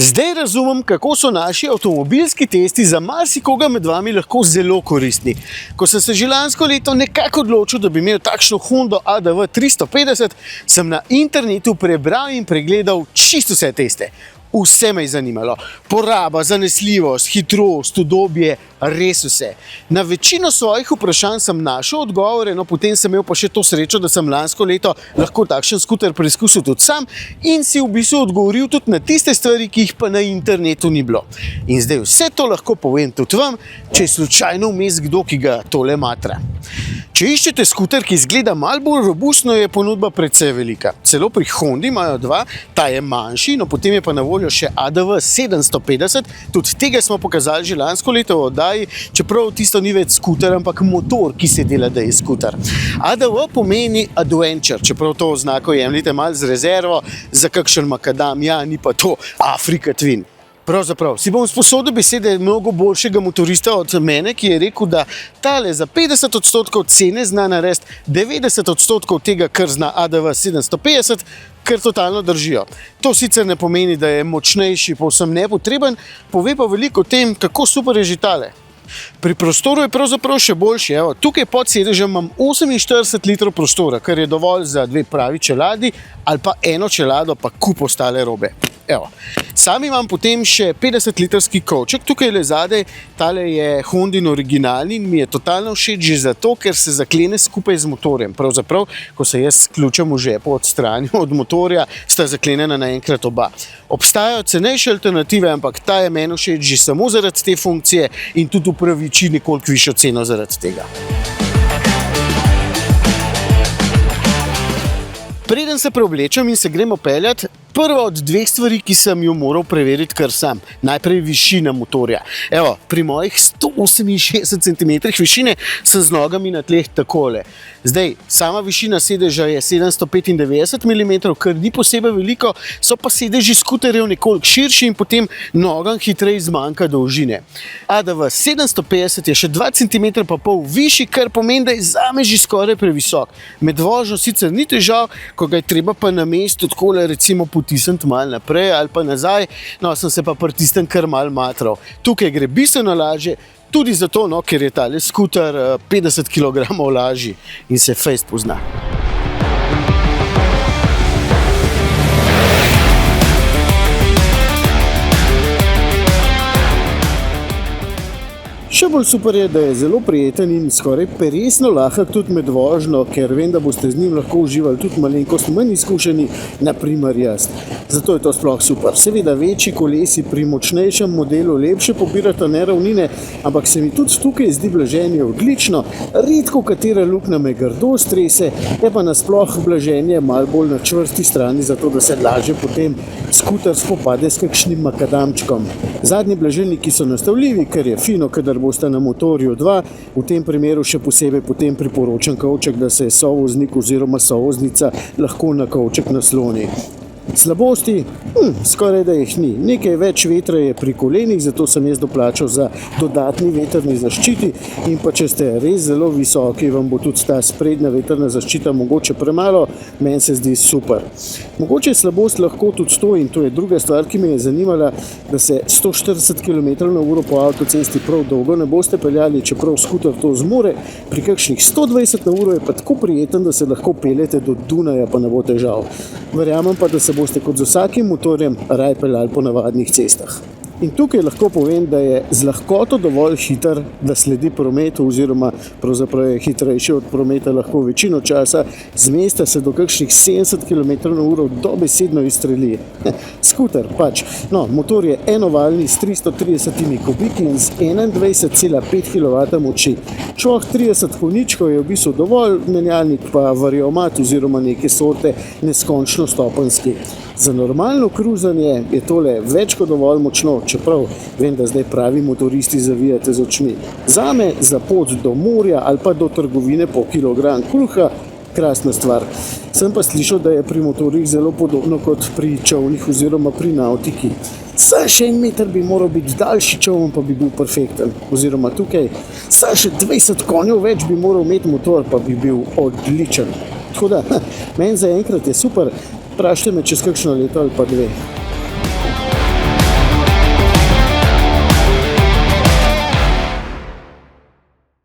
Zdaj razumem, kako so naši avtomobilski testi za marsikoga med vami lahko zelo koristni. Ko sem se že lansko leto nekako odločil, da bi imel takšno Hondo ADV 350, sem na internetu prebral in pregledal čisto vse teste. Vse me je zanimalo. Poraba, zanesljivost, hitrost, udobje, res vse. Na večino svojih vprašanj sem našel odgovore, no potem sem imel pa še to srečo, da sem lansko leto lahko takšen skuter preizkusil tudi sam in si v bistvu odgovoril tudi na tiste stvari, ki jih pa na internetu ni bilo. In zdaj vse to lahko povem tudi vam, če je slučajno vmes kdo, ki ga tole matra. Če iščete skuter, ki izgleda malo bolj robustno, je ponudba precej velika. Celo pri Hondi imajo dva, ta je manjši, no potem je pa na voljo še ADV 750, tudi tega smo pokazali že lansko leto v oddaji, čeprav tisto ni več skuter, ampak motor, ki se dela, da je skuter. ADV pomeni Adventure, čeprav to oznako jemljite malo z rezervo, za kakšen makadam, ja, ni pa to Afrika Twin. Pravzaprav, si bom sposodil besede mnogo boljšega motorista od mene, ki je rekel, da tale za 50% cene zna narediti 90% tega, kar zna ADV 750, kar totalno držijo. To sicer ne pomeni, da je močnejši, povsem nepotreben, pove pa veliko o tem, kako super je že tale. Pri prostoru je pravzaprav še boljši. Evo, tukaj pod sedežem imam 48 litrov prostora, kar je dovolj za dve pravi čeladi ali pa eno čelado, pa kup ostale robe. Evo. Sam imam potem še 50-litrski kovček, tukaj le zadaj, tale je Hondin originalni in mi je totalno všeč že zato, ker se zaklene skupaj z motorjem. Pravzaprav, ko se jaz s ključem v žepu odstranim od motorja, sta zaklenjena naenkrat oba. Obstajajo cenejše alternative, ampak ta je meni všeč že samo zaradi te funkcije in tudi upraviči nekoliko višjo ceno zaradi tega. Preden se preoblečem in se gremo peljati, prva od dveh stvari, ki sem jo moral preveriti kar sam. Najprej višina motorja. Evo, pri mojih 168 cm višine sem z nogami na tleh takole. Zdaj, sama višina sedeža je 795 mm, kar ni posebej veliko, so pa sedeži skuterjev nekoliko širši in potem nogam hitreje zmanjka dolžine. ADV 750 je še 2 cm pa pol višji, kar pomeni, da je zame že skoraj previsok. Med vožnjo sicer ni težav, ko ga je treba pa na mestu takole recimo potisniti malo naprej ali pa nazaj, no sem se pa pri tistem kar malo matral. Tukaj gre bistveno lažje, tudi zato, no, ker je tale skuter 50 kg lažji in se fejst pozna. Še bolj super je, da je zelo prijeten in skoraj peresno lahek tudi med vožnjo, ker vem, da boste z njim lahko uživali tudi malenkost manj izkušeni, na primer jaz. Zato je to sploh super. Seveda večji kolesi pri močnejšem modelu lepše pobirata neravnine, ampak se mi tudi tukaj zdi blaženje odlično. Redko katera luknja me grdo strese, je pa nasploh blaženje malo bolj na čvrsti strani, zato da se lažje potem skuter spopade s kakšnim makadamčkom. Zadnji blažilniki so nastavljivi, ker je fino, kadar boste na motorju 2, v tem primeru še posebej potem priporočam kovček, da se sovoznik oziroma sovoznica lahko na kovček nasloni. Slabosti? Skoraj da jih ni. Nekaj več vetra je pri kolenih, zato sem jaz doplačal za dodatni vetrni zaščiti in pa če ste res zelo visoki, vam bo tudi ta sprednja vetrna zaščita mogoče premalo, meni se zdi super. Mogoče je slabost lahko tudi to, in to je druga stvar, ki me je zanimala, da se 140 km/h po avtocesti prav dolgo ne boste peljali, čeprav skuter to zmore, pri kakšnih 120 km/h je pa tako prijeten, da se lahko peljete do Dunaja, pa ne bo težav. Verjamem pa, da se boste kot z vsakim motorjem raje peljali po navadnih cestah. In tukaj lahko povem, da je z lahkoto dovolj hiter, da sledi prometu oziroma pravzaprav je hitrejši od prometa lahko večino časa, z mesta se do kakšnih 70 km/h dobesedno izstreli. Skuter pač. No, motor je enovaljni s 330 kubiki in z 21,5 kW moči. Čoh 30 konjičkov je v bistvu dovolj, menjalnik pa variomat oziroma neke sorte neskončno stopenjski. Za normalno kruzanje je tole več kot dovolj močno, čeprav vem, da zdaj pravi motoristi zavijate z očmi. Zame za pot do morja ali pa do trgovine po kilogram kruha, krasna stvar. Sem pa slišal, da je pri motorjih zelo podobno kot pri čovnih oziroma pri nautiki. Saj še 1 meter bi moral biti daljši čovn, pa bi bil perfekten. Oziroma tukaj, saj še 20 konjev več bi moral imeti motor, pa bi bil odličen. Tako da, meni zaenkrat je super. Vprašajte me čez kakšno leto ali pa 2.